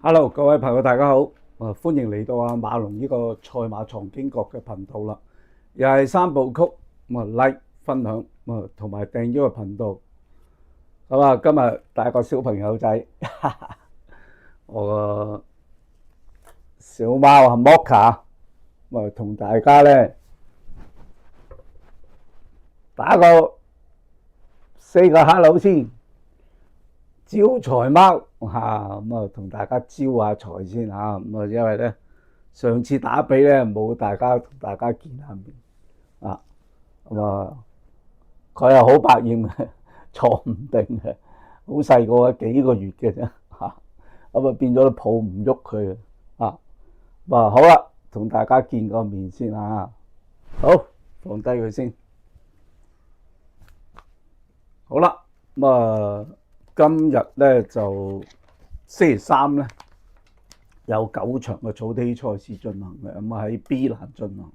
Hello，各位朋友，大家好，歡迎嚟到馬龍呢個賽馬藏經閣嘅頻道啦，又係三部曲，like 分享，同埋訂閱個頻道。咁啊，今日帶個小朋友仔，我個小貓啊 Mocha，同大家咧打個4個 hello 先。招財貓同大家招下財先嚇，因為咧上次打比咧冇同大家見下面佢又好百厭嘅，坐唔定嘅，好細個幾個月嘅啫變咗都抱唔喐佢好啦，同大家見個面先好，放低佢先，好啦今日咧就星期三咧，有9場嘅草地賽事進行嘅，喺 B 欄進行。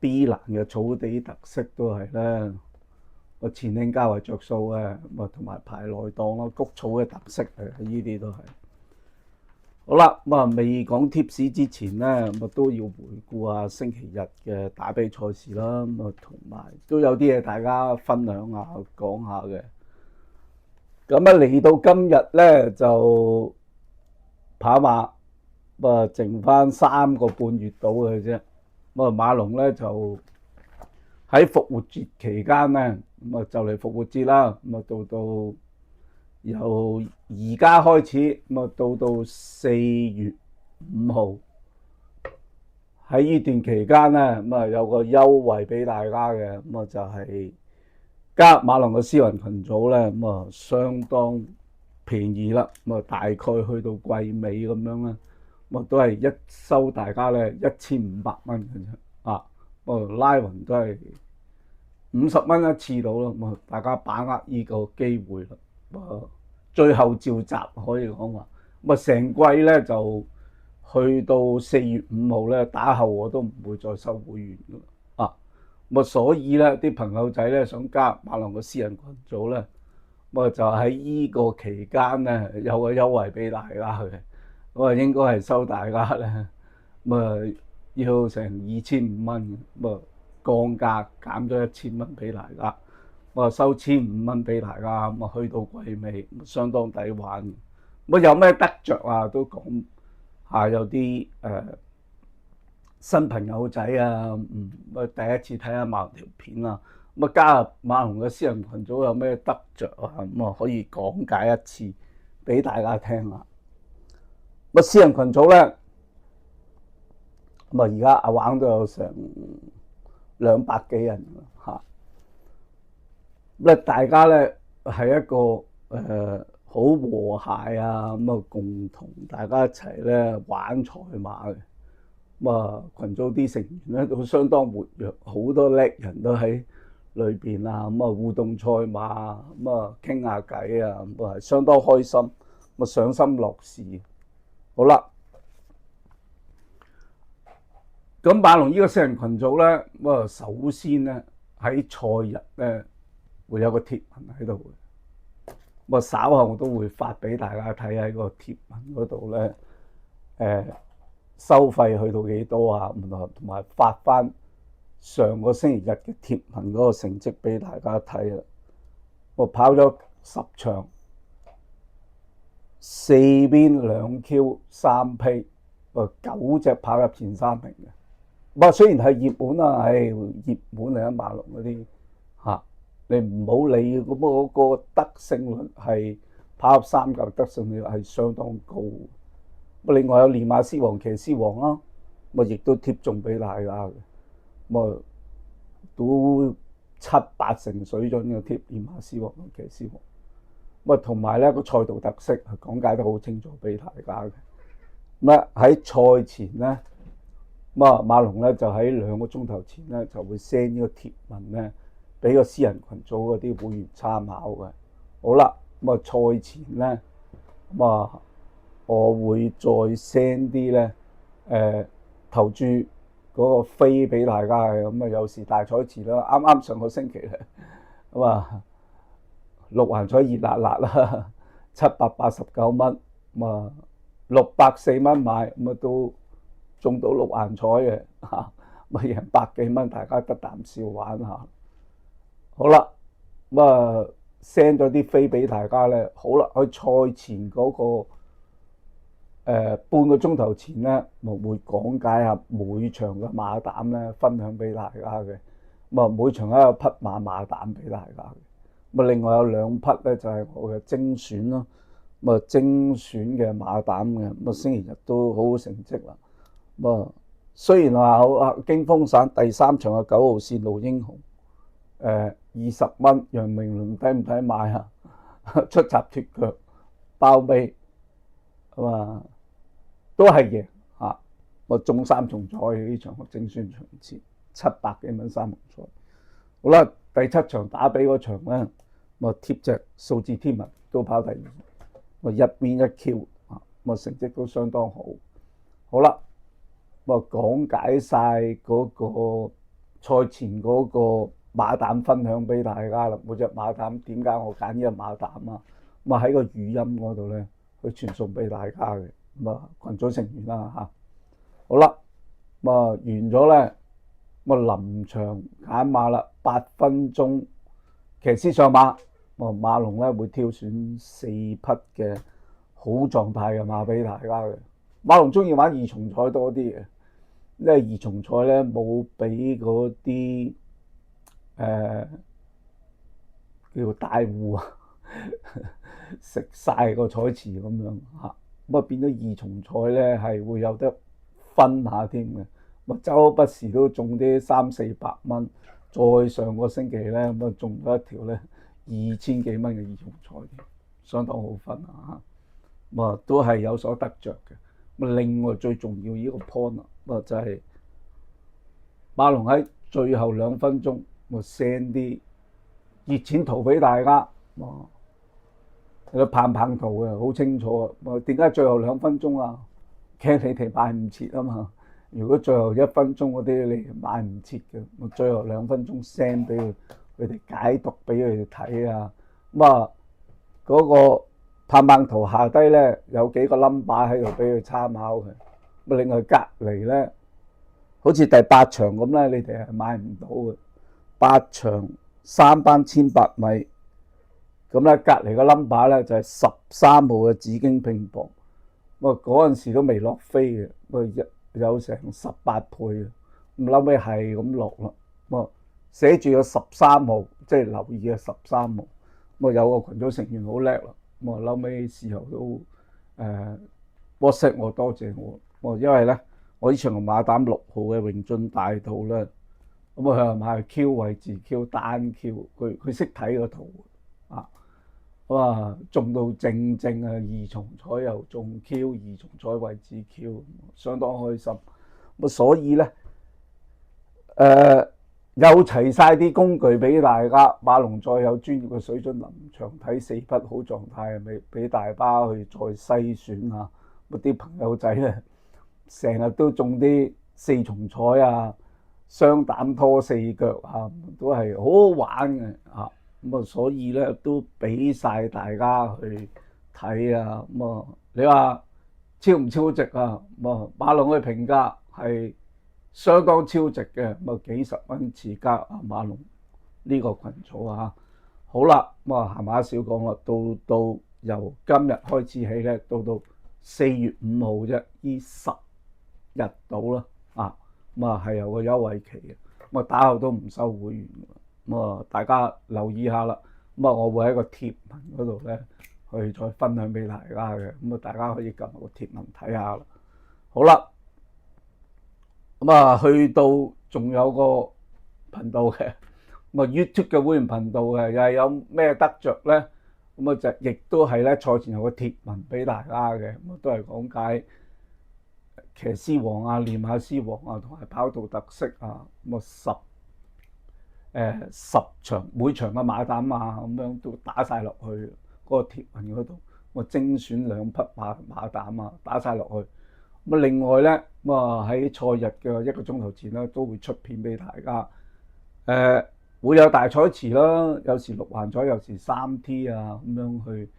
B 欄嘅草地特色都係咧，前興較為着數嘅，同埋排內檔咯，谷草嘅特色呢啲都係。好啦，未講貼士之前咧，都要回顧下星期日嘅打比賽事啦，同埋都有啲嘢大家分享下講下嘅。咁嚟到今日咧就跑馬，剩翻3個半月到嘅啫。馬龍咧就喺復活節期間咧，就嚟復活節啦，到由而家開始，到4月5號喺呢段期間咧，有個優惠俾大家嘅，就係加入馬龍嘅私人群組咧，相當便宜啦，大概去到季尾咁樣啦，都係一收大家咧1500蚊嘅啫，拉勻都係50蚊一次到啦，大家把握呢個機會啦，最後召集可以講話，成季咧就去到4月5號咧打後我都唔會再收會員噶啦。所以咧，啲朋友仔咧想加入馬龍嘅私人群組咧，就喺呢個期間咧有個優惠俾大家嘅，應該係收大家咧，要成2500蚊，降價減咗1000蚊俾大家，收1500蚊俾大家，去到季尾相當抵玩。有咩得着啊？都講下有啲新朋友仔第一次睇下馬龍條片加入馬龍嘅私人群組有咩得着可以講解一次俾大家聽下。私人群組咧，而家阿橫都有成200幾人大家咧係一個好和諧共同大家一齊咧玩賽馬嘅。群組啲成員咧都相當活躍，好多叻人都喺裏邊互動賽馬傾下偈係相當開心，賞心樂事。好啦，咁馬龍呢個私人群組咧，首先咧喺賽日咧會有個貼文喺度嘅，稍後我都會發俾大家睇喺個貼文嗰度咧，收費去到幾多同埋發翻上個星期日嘅貼文嗰個成績俾大家睇啦。我跑咗10場，4邊2 Q 3批，9隻跑入前3名嘅。雖然係熱門熱門嚟馬龍嗰啲你唔好理嗰個得勝率係跑入3甲得勝率係相當高。另外有練馬師王、騎師王啦，亦都貼中俾大家嘅，都7-8成水準嘅貼練馬師王同騎師王，同埋咧個賽道特色係講解得好清楚俾大家嘅。喺賽前咧，馬龍咧就喺2個鐘頭前咧就會 send 呢個貼文咧俾個私人群組嗰啲會員參考嘅。好啦，賽前咧我會再 send 啲咧投注嗰個飛俾大家嘅，有時大彩池啦，啱上個星期咧6環彩熱辣辣啦，789蚊604蚊買，咁啊都中到6環彩嘅嚇，咪贏百幾蚊，大家得啖笑玩下。好啦，咁啊 send 咗啲飛俾大家咧，好啦，喺賽前嗰個半個鐘頭前咧，我會講解下每場嘅馬膽咧，分享俾大家嘅。咁啊，每場都有匹馬膽俾大家嘅。咁啊，另外有2匹咧就係我嘅精選咯。咁啊，精選嘅馬膽嘅，咁啊星期日都好好成績啦。咁啊，雖然話好啊，驚風散第3場嘅9號線路英雄，20蚊，楊明倫抵唔抵買啊？出閘脫腳包尾，咁啊都係贏嚇。我中3重彩呢場我精選場次700幾蚊3重彩。好啦，第7場打比嗰場咧，我貼隻數字天文都跑第2，我1邊1 Q 啊，我成績都相當好。好啦，我講解晒嗰個賽前嗰個馬膽分享俾大家啦。每隻馬膽點解我揀呢隻馬膽啊？咁啊喺個語音嗰度咧，去傳送俾大家嘅。咁啊群組成員啦嚇。好啦，咁啊完咗咧，咁啊臨場揀馬啦，8分鐘騎師上馬。馬龍咧會挑選4匹嘅好狀態嘅馬俾大家嘅。馬龍中意玩2重彩多啲嘅，因為2重彩咧冇俾嗰啲叫大戶啊食晒個彩池咁樣嚇，咁啊變咗2重彩咧係會有得分下添嘅。咁周不時都中啲300-400蚊，再上個星期咧咁啊中咗一條咧2000幾蚊嘅2重彩，相當好分啊！咁啊都係有所得着嘅。咁另外最重要呢個 point 啊，咁就係馬龍喺最後2分鐘，我 send 啲熱錢圖俾大家。有棒圖嘅，好清楚啊！點解最後2分鐘啊？驚你哋買唔切啊嘛！如果最後1分鐘嗰啲你買唔切嘅，我最後2分鐘 send 俾佢哋解讀俾佢哋睇啊！咁啊嗰個棒圖下低咧有幾個 number 喺度俾佢參考嘅。咁另外隔離咧，好似第8場咁咧，你哋係買唔到嘅。8場3班1800米。咁咧隔離個 number 咧就係13號嘅紫荊拼搏，咁嗰陣時都未落飛嘅，咁有成18倍嘅，咁後尾係咁落啦，咁寫住有13號，即係留意嘅13號，咁有個群組成員好叻啦，咁後尾事後都WhatsApp 我多謝我，因為咧我呢場馬膽6號嘅榮進大道咧，咁佢係買 Q 位置 Q 單 Q， 佢識睇個圖啊。哇！中到正啊，2重彩又中 Q，2重彩位置 Q， 相當開心。咁所以咧，有齊晒啲工具俾大家。馬龍再有專業嘅水準，臨場睇4匹好狀態，俾大家去再篩選下。咁啲朋友仔咧，成日都中啲4重彩啊，雙膽拖4腳啊，都係好好玩嘅嚇。咁所以咧都俾晒大家去睇啊！咁你話超唔超值啊？咁馬龍嘅評價係相當超值嘅，咁幾十蚊次加馬龍呢個群組啊！好啦，咁閒話少講啦，到由今日開始起咧，到4月5號啫，呢10日到啦啊！咁係有個優惠期嘅，咁打後都唔收會員嘅。咁大家留意下啦。咁我會喺個貼文嗰度咧，去再分享俾大家嘅。咁大家可以撳個貼文睇下啦。好啦，咁去到仲有個頻道嘅，咁YouTube 嘅會員頻道嘅，又係有咩得着咧？咁就亦都係咧賽前有個貼文俾大家嘅，咁都係講解騎師王啊、練馬師王啊，同埋跑道特色啊，咁10場每場嘅馬膽啊，咁樣都打晒落去嗰個貼文嗰度。我精選2匹馬膽啊，打晒落去。咁另外咧，喺賽日嘅1個鐘頭前咧，都會出片俾大家。會有大彩池啦，有時6環彩，有時3T 啊，咁樣去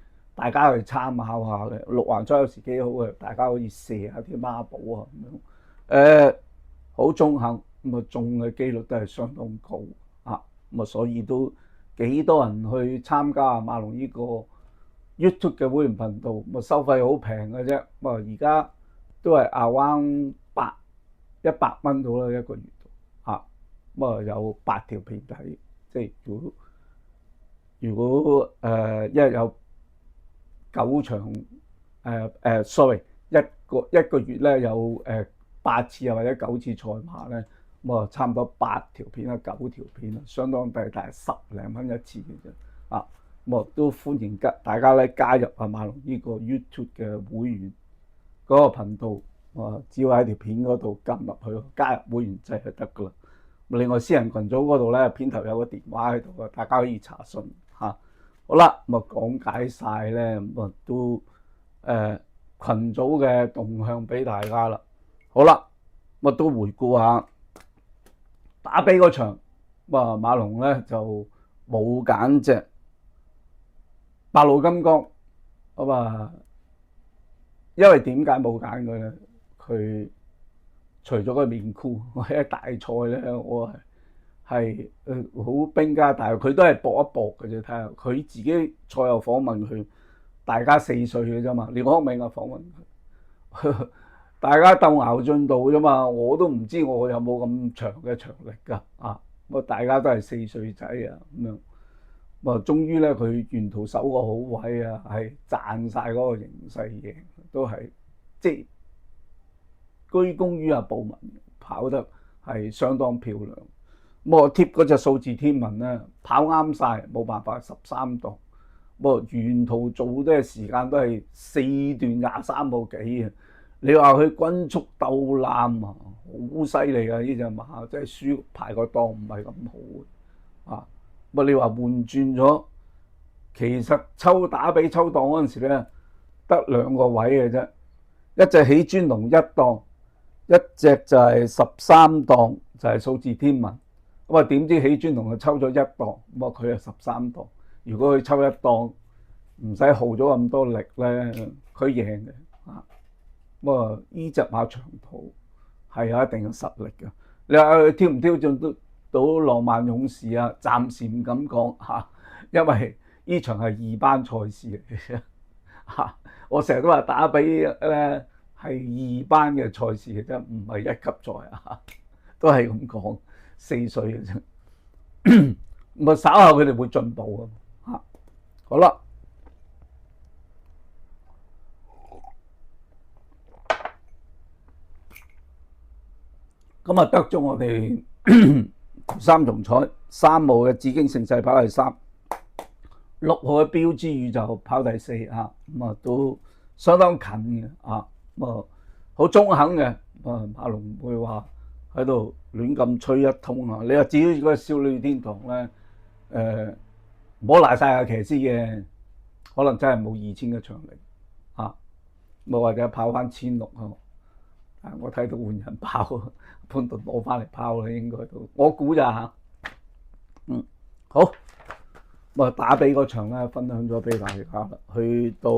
大家去參考下嘅。六環賽有時幾好嘅，大家可以射下啲孖寶啊咁樣。好中肯，咁啊中嘅機率都係相當高啊。咁啊所以都幾多人去參加馬龍呢個 YouTube 嘅會員頻道，咁啊收費好平嘅啫。咁啊而家都係around100蚊到啦一個月度啊。咁啊有8條片睇，即係如果一日有9場sorry 一個月咧有8次啊或者9次賽馬咧，咁啊差唔多8條片啊9條片啊，相當抵，但係10零蚊一次嘅啫啊。咁啊都歡迎大家咧加入啊馬龍呢個 YouTube 嘅會員嗰個頻道啊，只要喺條片嗰度撳入去加入會員制就得噶啦。另外私人群組嗰度咧片頭有個電話喺度啊，大家可以查詢嚇。好啦，咁啊講解晒咧，咁啊都群組嘅動向俾大家啦。好啦，咁啊都回顧下打比嗰場，咁啊馬龍咧就冇揀隻白鹿金剛，咁啊因為點解冇揀佢咧？佢除咗個面箍，我喺大賽咧，我係好兵家，但係佢都係搏一搏嘅啫。睇下佢自己賽後訪問佢，大家4歲嘅啫嘛。連康明啊訪問佢，大家鬥熬進度啫嘛。我都唔知我有冇咁長嘅長力㗎啊！咁大家都係4歲仔啊咁樣。咁啊，終於咧佢沿途守個好位啊，係賺晒嗰個形勢贏，都係即係居功於阿布文，跑得係相當漂亮。咁我貼嗰隻數字天文咧，跑啱晒，冇辦法13檔。咁沿途做嘅時間都係4段23步幾啊！你話佢均速鬥攬啊，好犀利啊！呢隻馬真係輸排個檔唔係咁好啊！咁你話換轉咗，其實打比抽檔嗰陣時咧，得2個位嘅啫，一隻起專龍1檔，一隻就係13檔，就係數字天文。咁啊點知起專龍就抽咗1檔，咁啊佢係13檔。如果佢抽1檔，唔使耗咗咁多力咧，佢贏嘅啊！咁啊呢隻馬長途係有一定嘅實力嘅。你話佢挑唔挑戰到浪漫勇士啊？暫時唔敢講嚇，因為呢場係2班賽事嚟嘅嚇。我成日都話打比咧係2班嘅賽事嘅啫，唔係1級賽啊，都係咁講。4歲嘅啫，咁啊稍後佢哋會進步啊嚇。好啦，咁啊得咗我哋3重彩，3號嘅紫荊盛世跑第3，6號嘅標之宇就跑第4嚇，咁啊都相當近嘅啊，咁啊好中肯嘅，啊馬龍唔會話喺度亂咁吹一通啊！你話至於嗰個少女天堂咧，唔好賴晒個騎師嘅，可能真係冇2000嘅長力啊，冇或者跑翻1600啊！我睇到換人跑，潘頓攞翻嚟跑啦，應該都我估咋嚇？好，咁啊打比嗰場咧，分享咗俾大家啦，去到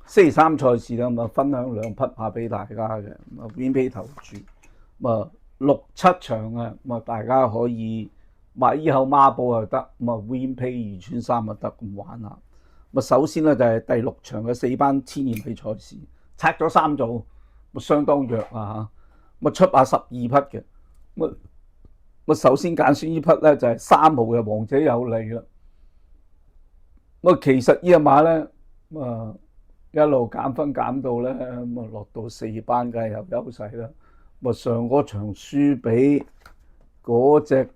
星期3賽事啦，咁啊分享2匹馬俾大家嘅，咁啊 VP 投注，咁啊6、7場啊，咁啊大家可以買依口孖寶又得，咁啊 VP 2串3又得咁玩下。咁啊首先咧就係第6場嘅4班千二米賽事，拆咗3組，咁相當弱啊嚇，咁啊出馬12匹嘅，咁首先揀選呢匹咧就係3號嘅王者有利啦。咁其實呢隻馬咧，一路減分減到咧，咁啊落到4班梗係有優勢啦。咁啊上嗰場輸俾嗰隻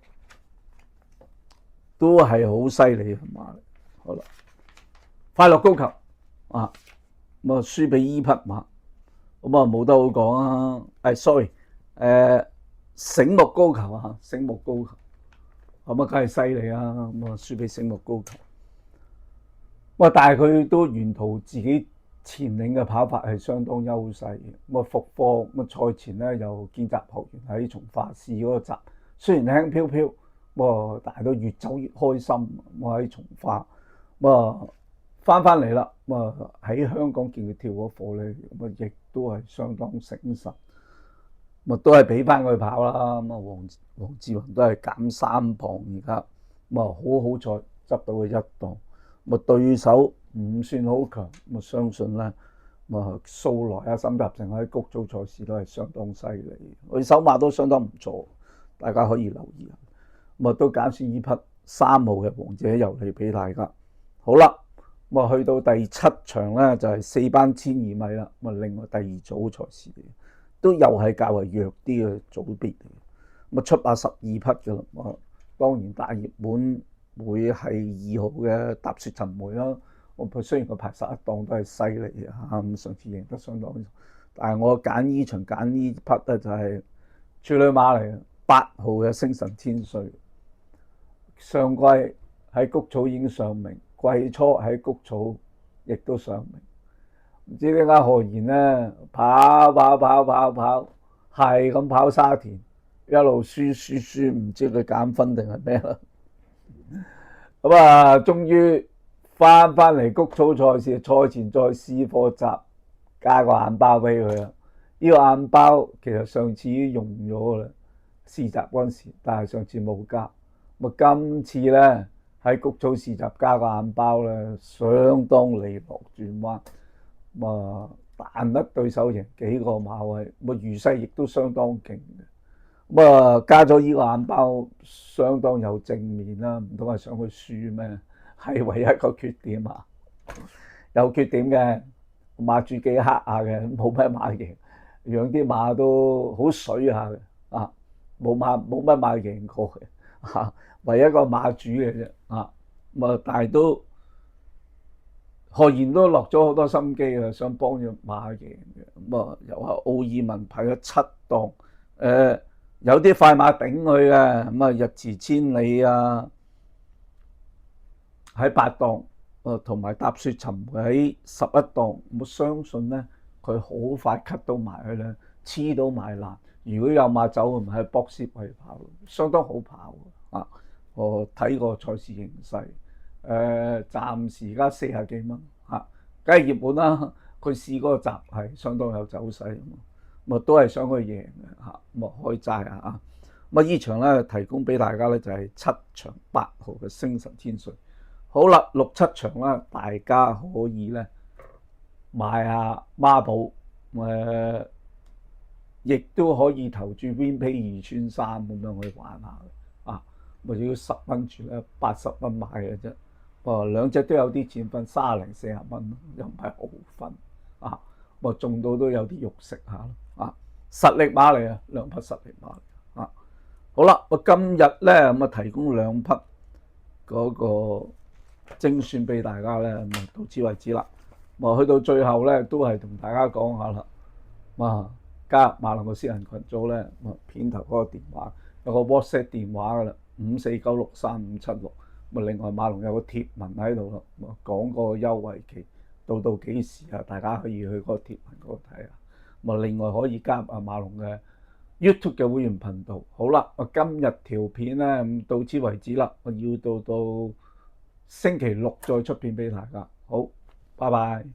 都係好犀利嘅馬。好啦，快樂高球啊，咁啊輸俾依匹馬，咁啊冇得好講啊。sorry，醒目高球啊，醒目高球，咁啊梗係犀利啊。咁啊輸俾醒目高球，但係佢都沿途自己前領嘅跑法係相當優勢嘅。咁啊復課，咁啊賽前咧又見習學員喺從化市嗰個集，雖然輕飄飄，但係都越走越開心。我喺從化咁啊翻嚟啦，咁啊喺香港見佢跳嗰課咧，咁啊亦都係相當醒神，咁啊都係俾翻佢跑啦。咁啊黃志宏都係減3磅而家，咁啊好彩執到佢1檔，咁啊對手唔算好強，咁啊相信咧，咁啊素來啊沈集成喺谷組賽事都係相當犀利，佢手馬都相當唔錯，大家可以留意下。咁啊都揀選呢匹3號嘅王者遊嚟俾大家。好啦，咁啊去到第7場咧就係4班1200米啦，咁啊另外第2組賽事嚟，都又係較為弱啲嘅組別嚟，咁啊出馬12匹噶啦，啊當然大熱門會係2號嘅踏雪尋梅啦。我雖然佢排11檔都係犀利嘅嚇，咁上次贏得相當，但係我揀呢場揀呢匹咧就係處女馬嚟嘅，8號嘅星神千歲。上季喺谷草已經上名，季初喺谷草亦都上名，唔知點解何然咧跑，係咁跑沙田，一路輸，唔知佢減分定係咩啦。咁啊，終於翻嚟谷草賽事，賽前再試課習，加個眼包俾佢啦。呢個眼包其實上次已經用咗啦，試習嗰陣時，但係上次冇加。咁今次咧喺谷草試習加個眼包咧，相當利落轉彎，咁啊彈得對手贏幾個馬位，咁啊餘勢亦都相當勁嘅。咁啊加咗呢個眼包，相當有正面啦，唔通係想去輸咩？係唯一一個缺點啊，有缺點嘅馬主幾黑下嘅，冇乜馬贏，養啲馬都好水下嘅啊，冇乜馬贏過嘅嚇。唯一一個馬主嘅啫，咁啊，但係都何然都落咗好多心機啊，想幫隻馬贏嘅。咁啊，又係奧爾文排咗7檔，有啲快馬頂佢嘅，咁啊日馳千里啊喺8檔，同埋踏雪尋梅喺11檔，我相信咧佢好快 cut 到埋去咧，黐到埋欄。如果有馬走，唔係博士位跑，相當好跑啊！我睇過賽事形勢，暫時而家40幾蚊嚇，梗係熱門啦。佢試嗰個集係相當有走勢，咁啊都係想佢贏嘅嚇，咁啊開齋啊！咁啊依場咧提供俾大家咧就係7場8號嘅星神千歲。好啦，6、7場啦，大家可以咧買下孖寶，亦都可以投注 WinPay 2穿3咁樣去玩下啊！咪要10蚊住咧，80蚊買嘅啫。兩隻都有啲錢分，30零40蚊，又唔係好分啊！中到都有啲肉食下咯啊！實力馬嚟啊，兩匹實力馬嚟啊！好啦，我今日咧咁啊提供2匹嗰個精選俾大家咧，咁啊到此為止啦。去到最後咧，都係同大家講下啦。加入馬龍嘅私人群組咧，片頭嗰個電話有個 WhatsApp 電話噶啦，54963576。另外馬龍有個貼文喺度咯，講個優惠期到幾時啊？大家可以去嗰個貼文嗰度睇下。另外可以加入馬龍嘅 YouTube 嘅會員頻道。好啦，我今日條片咧到此為止啦，我要到星期6再出片俾大家。好，拜拜。